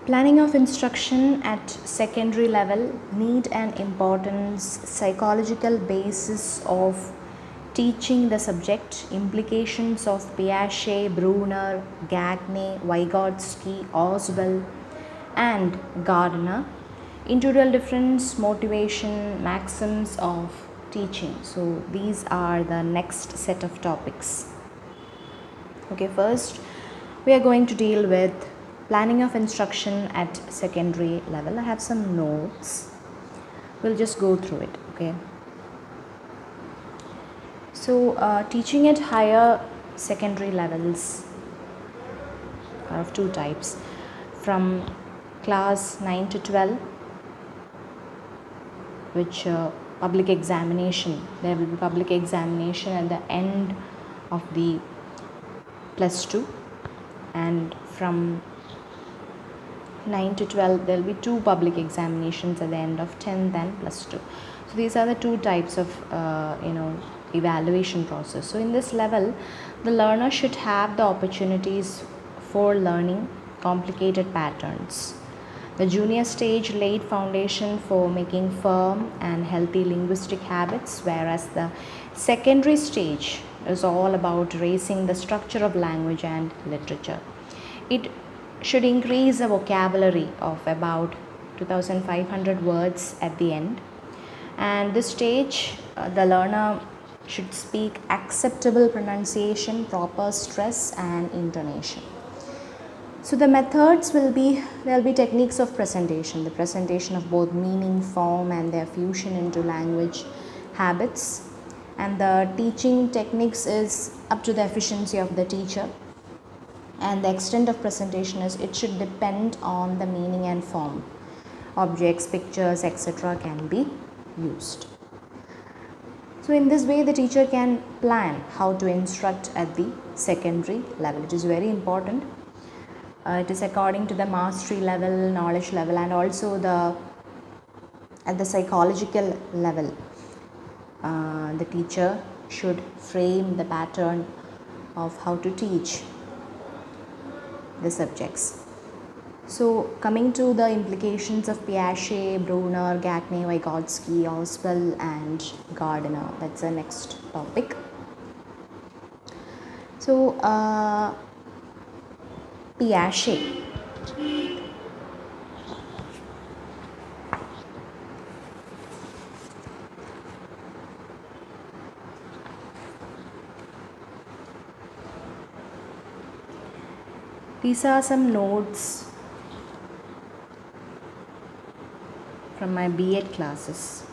Planning of instruction at secondary level need an importance psychological basis of teaching the subject, implications of Piaget, Bruner, Gagne, Vygotsky, Oswald, and Gardiner, individual difference, motivation, maxims of teaching. So these are the next set of topics. Okay, first we are going to deal with planning of instruction at secondary level. I have some notes. We'll just go through it. Okay. So teaching at higher secondary levels are of two types. From class 9 to 12, which public examination, there will be public examination at the end of the plus 2, and from 9 to 12 there will be two public examinations at the end of 10th and plus 2. So these are the two types of evaluation process. So in this level, the learner should have the opportunities for learning complicated patterns. The junior stage laid foundation for making firm and healthy linguistic habits, whereas the secondary stage is all about raising the structure of language and literature. It should increase a vocabulary of about 2500 words at the end, and this stage the learner should speak acceptable pronunciation, proper stress and intonation. So the methods will be, there will be techniques of presentation, the presentation of both meaning, form and their fusion into language habits, and the teaching techniques is up to the efficiency of the teacher, and the extent of presentation is it should depend on the meaning and form. Objects, pictures, etc. can be used. So in this way the teacher can plan how to instruct at the secondary level. It is very important. It is according to the mastery level, knowledge level, and also at the psychological level. The teacher should frame the pattern of how to teach the subjects. So coming to the implications of Piaget, Bruner, Gagne, Vygotsky, Oswald and Gardiner, that's the next topic. So Piaget. These are some notes from my B.Ed classes.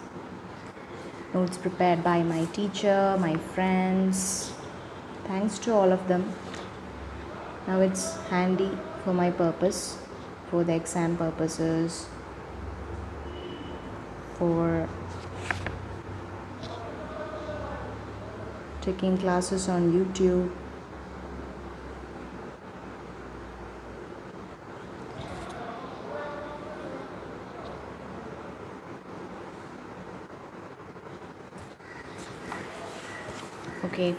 Notes prepared by my teacher, my friends. Thanks to all of them. Now it's handy for my purpose, for the exam purposes, for taking classes on YouTube. Okay.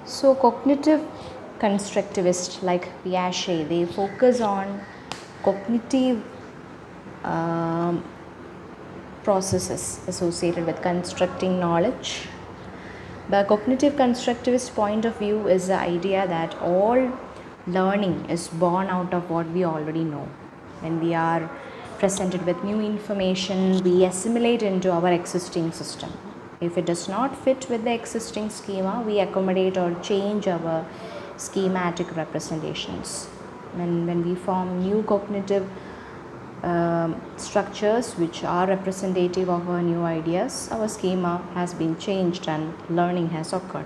So cognitive constructivists like Piaget, they focus on cognitive processes associated with constructing knowledge. The cognitive constructivist point of view is the idea that all learning is born out of what we already know. When we are presented with new information, we assimilate into our existing system. If it does not fit with the existing schema, we accommodate or change our schematic representations. When we form new cognitive structures which are representative of our new ideas, our schema has been changed and learning has occurred.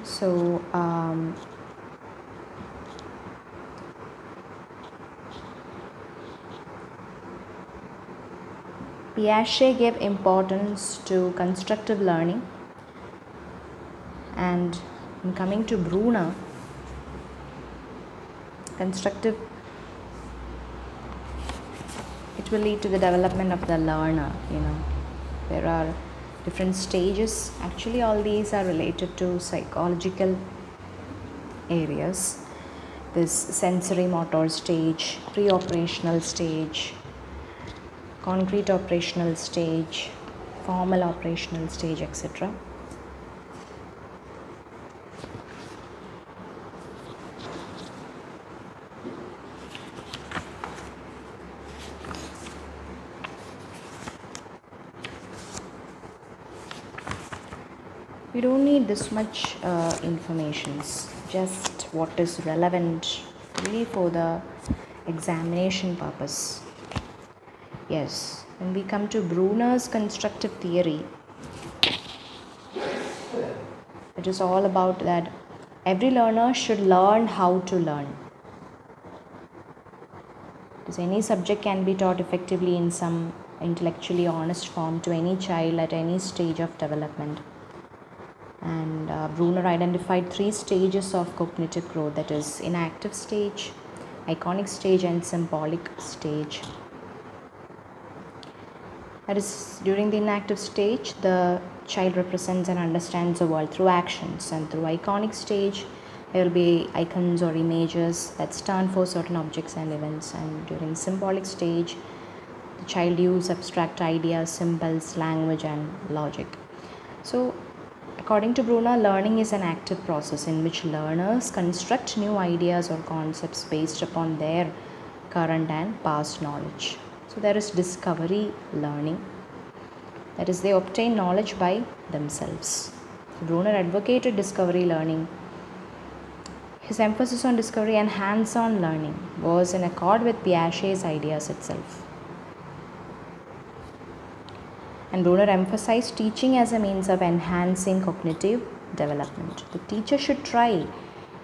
So Piaget gave importance to constructive learning, and in coming to Bruner, constructive it will lead to the development of the learner. There are different stages. Actually, all these are related to psychological areas. This sensory motor stage, pre-operational stage, concrete operational stage, formal operational stage, etc. We don't need this much informations, just what is relevant really for the examination purpose. Yes, when we come to Bruner's constructive theory, it is all about that every learner should learn how to learn. Because any subject can be taught effectively in some intellectually honest form to any child at any stage of development. And Bruner identified 3 stages of cognitive growth, that is inactive stage, iconic stage and symbolic stage. That is, during the inactive stage, the child represents and understands the world through actions, and through iconic stage, there will be icons or images that stand for certain objects and events. And during symbolic stage, the child uses abstract ideas, symbols, language and logic. So, according to Bruner, learning is an active process in which learners construct new ideas or concepts based upon their current and past knowledge. So there is discovery learning, that is, they obtain knowledge by themselves. Bruner advocated discovery learning. His emphasis on discovery and hands-on learning was in accord with Piaget's ideas itself. And Bruner emphasized teaching as a means of enhancing cognitive development. The teacher should try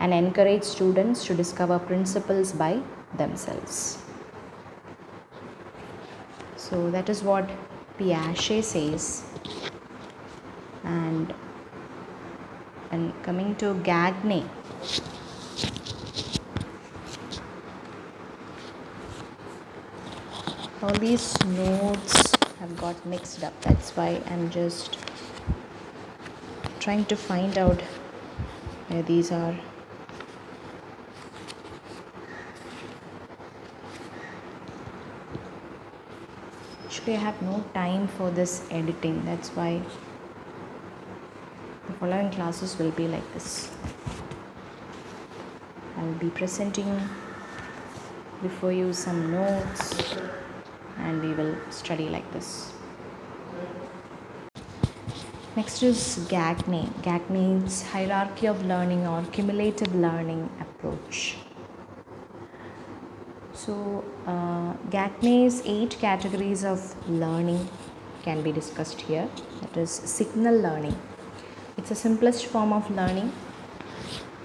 and encourage students to discover principles by themselves. So that is what Piaget says. And coming to Gardiner, all these notes have got mixed up. That's why I'm just trying to find out where these are. Actually, I have no time for this editing. That's why the following classes will be like this. I will be presenting before you some notes and we will study like this. Next is Gardiner. Gardner's hierarchy of learning or cumulative learning approach. So, Gardner's 8 categories of learning can be discussed here. That is signal learning. It's the simplest form of learning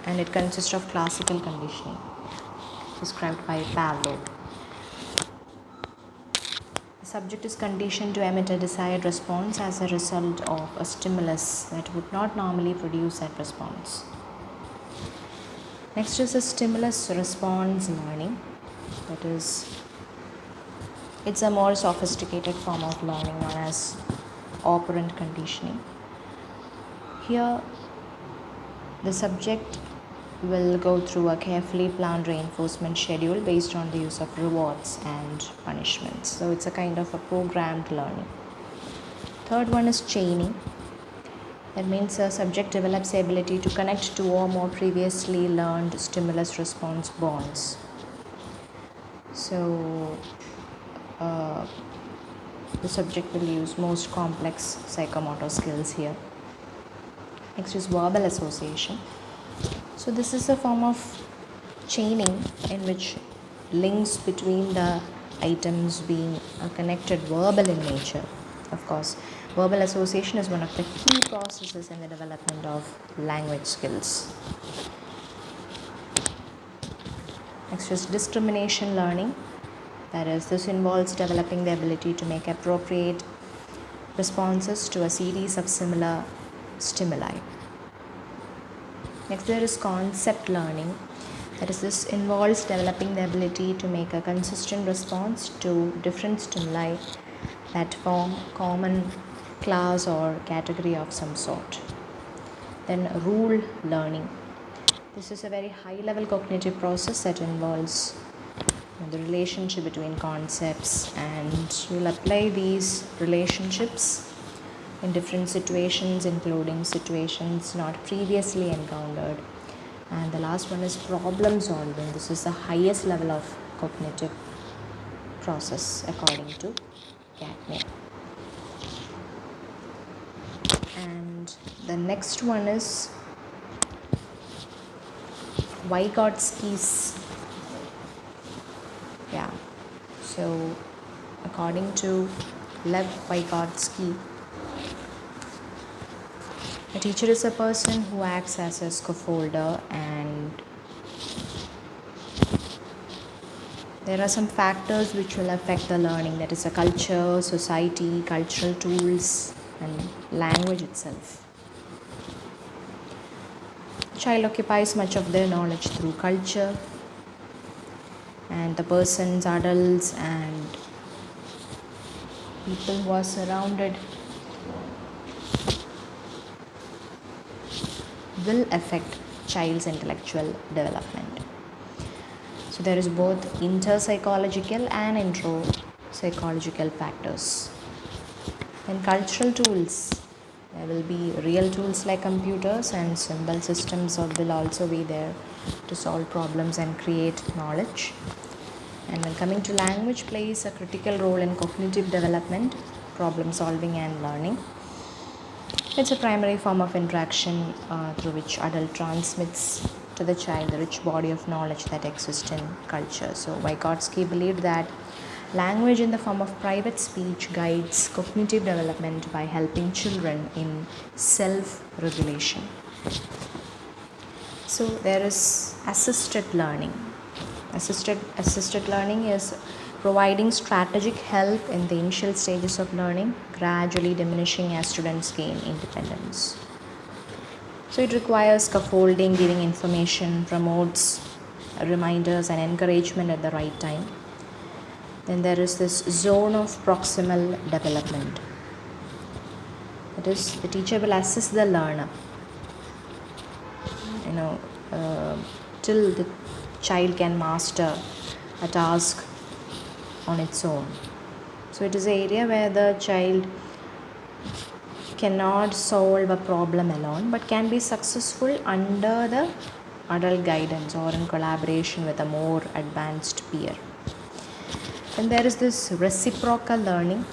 and it consists of classical conditioning described by Pavlov. The subject is conditioned to emit a desired response as a result of a stimulus that would not normally produce that response. Next is a stimulus response learning. That is, it's a more sophisticated form of learning known as operant conditioning. Here, the subject will go through a carefully planned reinforcement schedule based on the use of rewards and punishments. So it's a kind of a programmed learning. Third one is chaining. That means a subject develops the ability to connect 2 or more previously learned stimulus response bonds. So the subject will use most complex psychomotor skills here. Next is verbal association. So this is a form of chaining in which links between the items being connected verbal in nature. Of course, verbal association is one of the key processes in the development of language skills. Next is discrimination learning. That is, this involves developing the ability to make appropriate responses to a series of similar stimuli. Next, there is concept learning. That is, this involves developing the ability to make a consistent response to different stimuli that form common class or category of some sort. Then rule learning. This is a very high level cognitive process that involves the relationship between concepts, and we'll apply these relationships in different situations, including situations not previously encountered. And the last one is problem solving. This is the highest level of cognitive process according to Gardiner. And the next one is Vygotsky's. So according to Lev Vygotsky, a teacher is a person who acts as a scaffolder, and there are some factors which will affect the learning. That is a culture, society, cultural tools, and language itself. The child occupies much of their knowledge through culture, and the persons, adults, and people who are surrounded will affect child's intellectual development. So there is both interpsychological and intropsychological factors. And cultural tools, there will be real tools like computers, and symbol systems will also be there to solve problems and create knowledge. And when coming to language, plays a critical role in cognitive development, problem solving, and learning. It's a primary form of interaction through which adult transmits to the child the rich body of knowledge that exists in culture. So Vygotsky believed that language in the form of private speech guides cognitive development by helping children in self-regulation. So there is assisted learning. Assisted learning is providing strategic help in the initial stages of learning, gradually diminishing as students gain independence. So it requires scaffolding, giving information, promotes reminders and encouragement at the right time. Then there is this zone of proximal development. That is, the teacher will assist the learner, till the child can master a task on its own. So it is an area where the child cannot solve a problem alone, but can be successful under the adult guidance or in collaboration with a more advanced peer. And there is this reciprocal learning.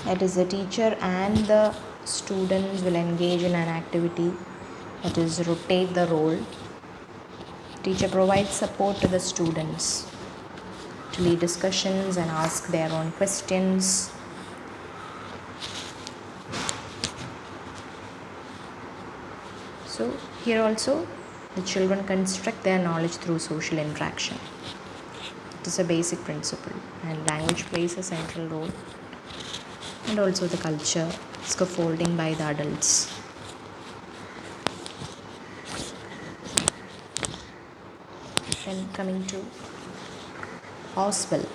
That is, the teacher and the students will engage in an activity, that is, rotate the role. Teacher provides support to the students to lead discussions and ask their own questions. So here also the children construct their knowledge through social interaction. It is a basic principle, and language plays a central role, and also the culture, scaffolding by the adults. Then coming to Auswell.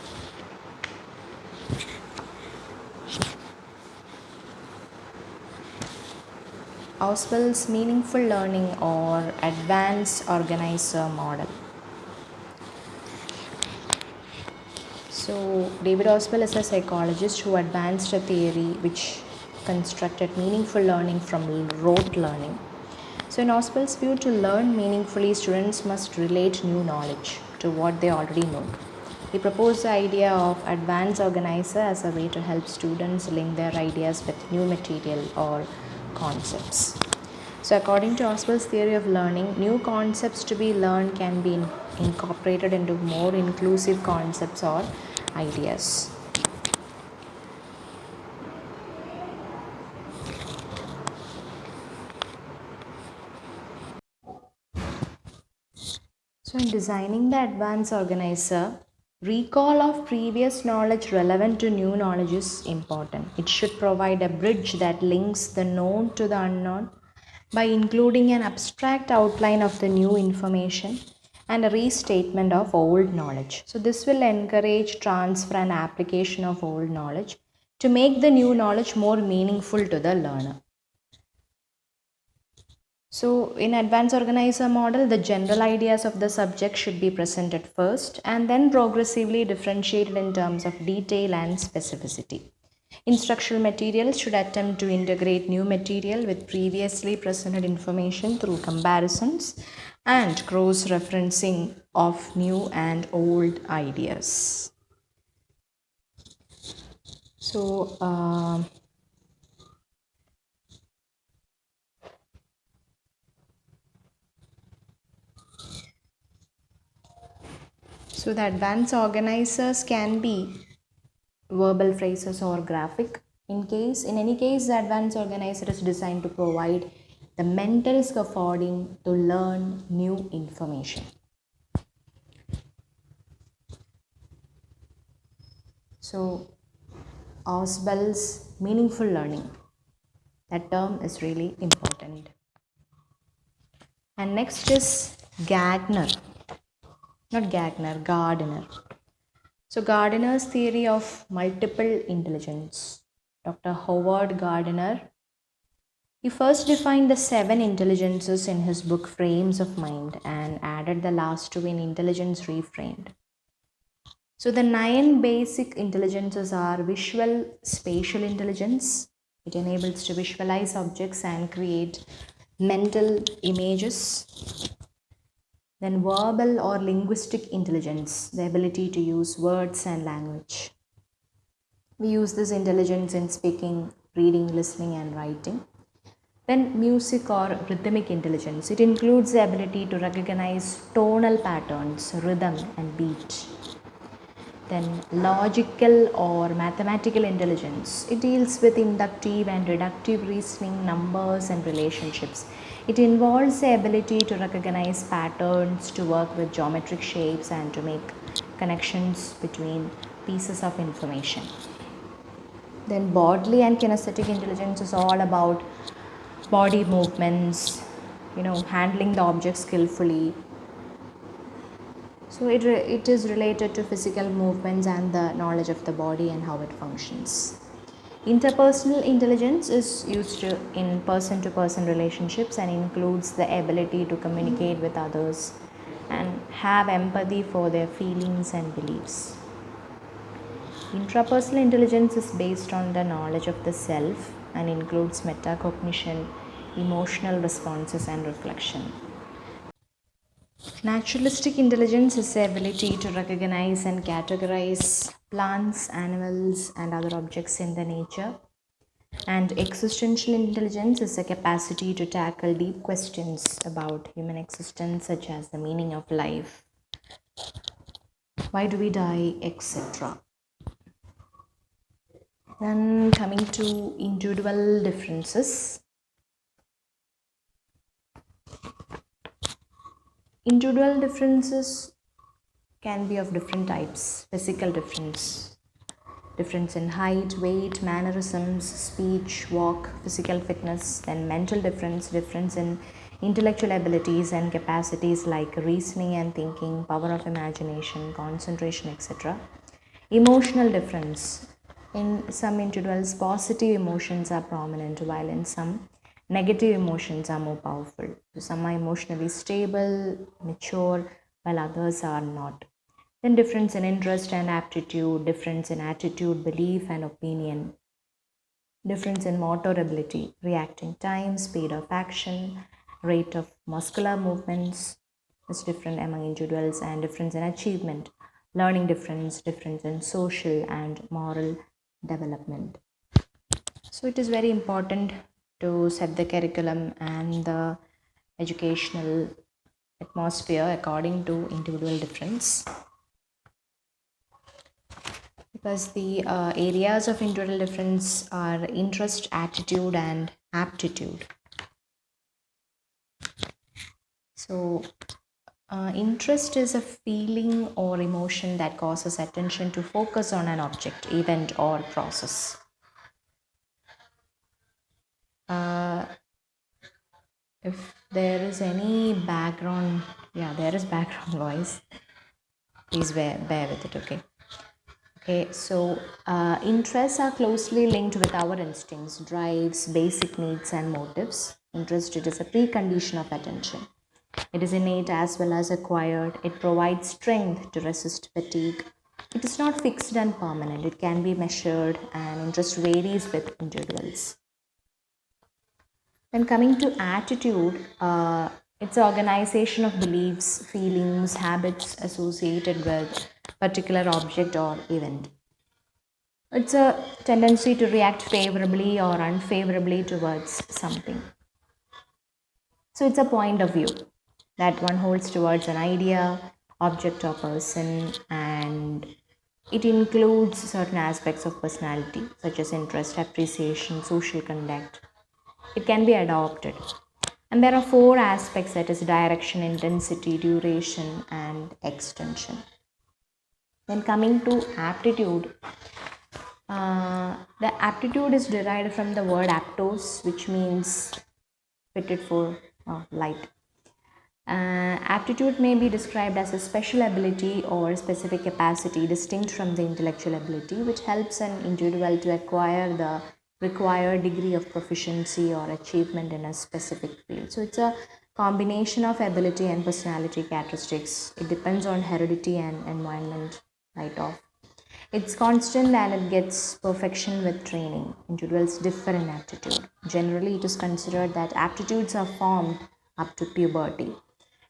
Auswell's meaningful learning or advanced organizer model. So David Auswell is a psychologist who advanced a theory which constructed meaningful learning from rote learning. So in Auswell's view, to learn meaningfully, students must relate new knowledge to what they already know. He proposed the idea of advanced organizer as a way to help students link their ideas with new material or concepts. So according to Auswell's theory of learning, new concepts to be learned can be incorporated into more inclusive concepts or ideas. So in designing the advanced organizer, recall of previous knowledge relevant to new knowledge is important. It should provide a bridge that links the known to the unknown by including an abstract outline of the new information and a restatement of old knowledge. So this will encourage transfer and application of old knowledge to make the new knowledge more meaningful to the learner. So in advanced organizer model, the general ideas of the subject should be presented first and then progressively differentiated in terms of detail and specificity. Instructional materials should attempt to integrate new material with previously presented information through comparisons and cross-referencing of new and old ideas. So, the advanced organizers can be verbal phrases or graphic. In any case, the advanced organizer is designed to provide the mental scaffolding to learn new information. So Ausubel's meaningful learning, that term is really important. And next is Gardiner. Not Gagner, Gardiner. So Gardiner's theory of multiple intelligence. Dr. Howard Gardiner, he first defined the 7 intelligences in his book Frames of Mind and added the last 2 in Intelligence Reframed. So the 9 basic intelligences are visual spatial intelligence. It enables to visualize objects and create mental images. Then verbal or linguistic intelligence, the ability to use words and language. We use this intelligence in speaking, reading, listening, and writing. Then music or rhythmic intelligence. It includes the ability to recognize tonal patterns, rhythm, and beat. Then logical or mathematical intelligence. It deals with inductive and deductive reasoning, numbers, and relationships. It involves the ability to recognize patterns, to work with geometric shapes, and to make connections between pieces of information. Then bodily and kinesthetic intelligence is all about body movements, handling the object skillfully. So it is related to physical movements and the knowledge of the body and how it functions. Interpersonal intelligence is used in person-to-person relationships and includes the ability to communicate with others and have empathy for their feelings and beliefs. Intrapersonal intelligence is based on the knowledge of the self and includes metacognition, emotional responses, and reflection. Naturalistic intelligence is the ability to recognize and categorize plants, animals, and other objects in the nature. And existential intelligence is the capacity to tackle deep questions about human existence, such as the meaning of life, why do we die, etc. Then coming to individual differences. Individual differences can be of different types. Physical difference in height, weight, mannerisms, speech, walk, physical fitness. Then mental difference in intellectual abilities and capacities like reasoning and thinking, power of imagination, concentration, etc. Emotional difference. In some individuals, positive emotions are prominent, while in some, negative emotions are more powerful. So some are emotionally stable, mature, while others are not. Then difference in interest and aptitude, difference in attitude, belief, and opinion. Difference in motor ability, reacting time, speed of action, rate of muscular movements is different among individuals, and difference in achievement, learning difference in social and moral development. So it is very important to set the curriculum and the educational atmosphere according to individual difference, because the areas of individual difference are interest, attitude, and aptitude. So interest is a feeling or emotion that causes attention to focus on an object, event, or process. If there is any background, yeah, there is background noise. Please bear with it, okay? Okay, so interests are closely linked with our instincts, drives, basic needs, and motives. Interest, it is a precondition of attention. It is innate as well as acquired. It provides strength to resist fatigue. It is not fixed and permanent. It can be measured, and interest varies with individuals. Then coming to attitude, it's an organization of beliefs, feelings, habits associated with particular object or event. It's a tendency to react favorably or unfavorably towards something. So it's a point of view that one holds towards an idea, object, or person, and it includes certain aspects of personality such as interest, appreciation, social conduct. It can be adopted. And there are four aspects, that is direction, intensity, duration, and extension. Then coming to aptitude, the aptitude is derived from the word aptos, which means fitted for light. Aptitude may be described as a special ability or specific capacity distinct from the intellectual ability, which helps an individual to acquire the required degree of proficiency or achievement in a specific field. So it's a combination of ability and personality characteristics. It depends on heredity and environment right off. It's constant and it gets perfection with training. Individuals differ in aptitude. Generally, it is considered that aptitudes are formed up to puberty.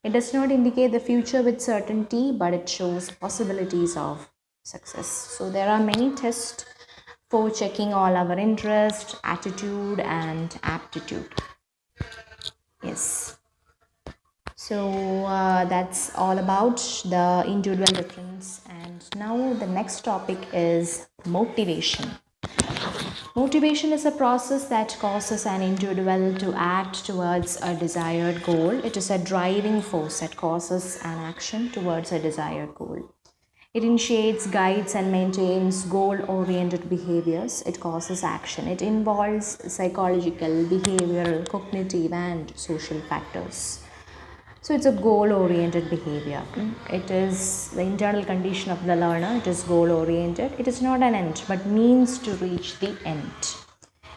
It does not indicate the future with certainty, but it shows possibilities of success. So, there are many tests for checking all our interest, attitude, and aptitude. Yes. So that's all about the individual difference. And now the next topic is motivation. Motivation is a process that causes an individual to act towards a desired goal. It is a driving force that causes an action towards a desired goal. It initiates, guides, and maintains goal oriented behaviors. It causes action. It involves psychological, behavioral, cognitive, and social factors. So it's a goal oriented behavior. It is the internal condition of the learner. It is goal oriented. It is not an end but means to reach the end.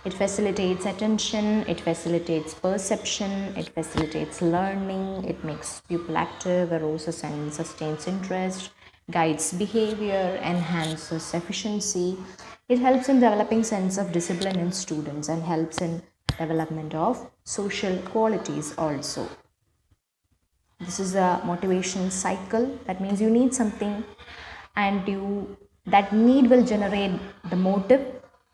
It facilitates attention, it facilitates perception, it facilitates learning, it makes pupil active, arouses and sustains interest, guides behavior, enhances efficiency. It helps in developing sense of discipline in students and helps in development of social qualities also. This is a motivation cycle. That means you need something and that need will generate the motive,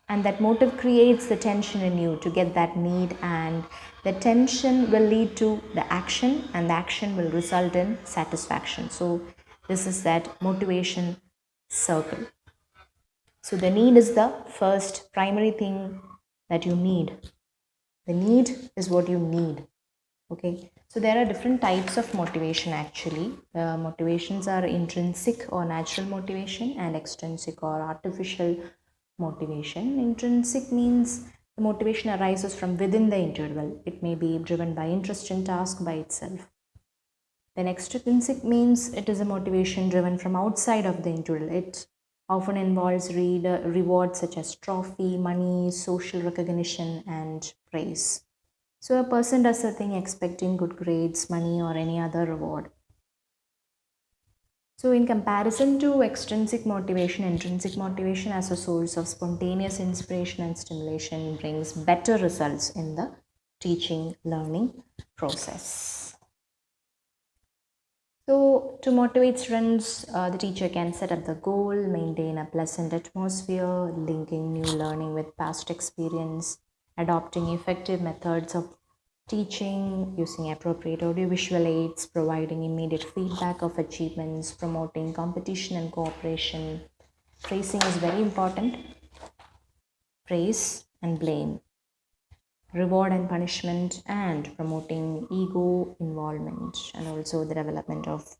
and that motive creates the tension in you to get that need, and the tension will lead to the action, and the action will result in satisfaction. So this is that motivation circle. So the need is the first primary thing that you need. The need is what you need. Okay, so there are different types of motivation actually. Motivations are intrinsic or natural motivation and extrinsic or artificial motivation. Intrinsic means the motivation arises from within the individual. It may be driven by interest in task by itself. Then extrinsic means it is a motivation driven from outside of the individual. It often involves rewards such as trophy, money, social recognition, and praise. So a person does a thing expecting good grades, money, or any other reward. So in comparison to extrinsic motivation, intrinsic motivation as a source of spontaneous inspiration and stimulation brings better results in the teaching learning process. So to motivate students, the teacher can set up the goal, maintain a pleasant atmosphere, linking new learning with past experience, adopting effective methods of teaching, using appropriate audiovisual aids, providing immediate feedback of achievements, promoting competition and cooperation. Praising is very important. Praise and blame, reward and punishment, and promoting ego involvement, and also the development of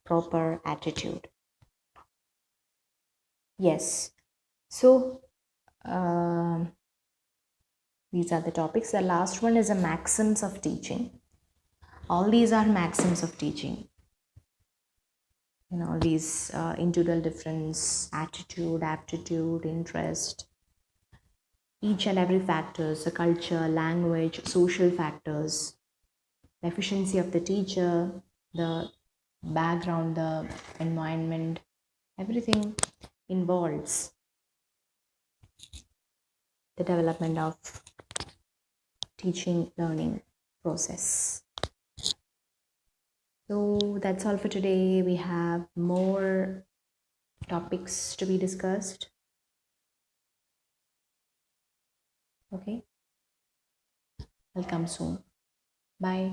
proper attitude. Yes, so these are the topics. The last one is the maxims of teaching. All these are maxims of teaching. These individual difference, attitude, aptitude, interest, each and every factors, the culture, language, social factors, the efficiency of the teacher, the background, the environment, everything involves the development of teaching learning process. So that's all for today. We have more topics to be discussed. Okay, I'll come soon. Bye.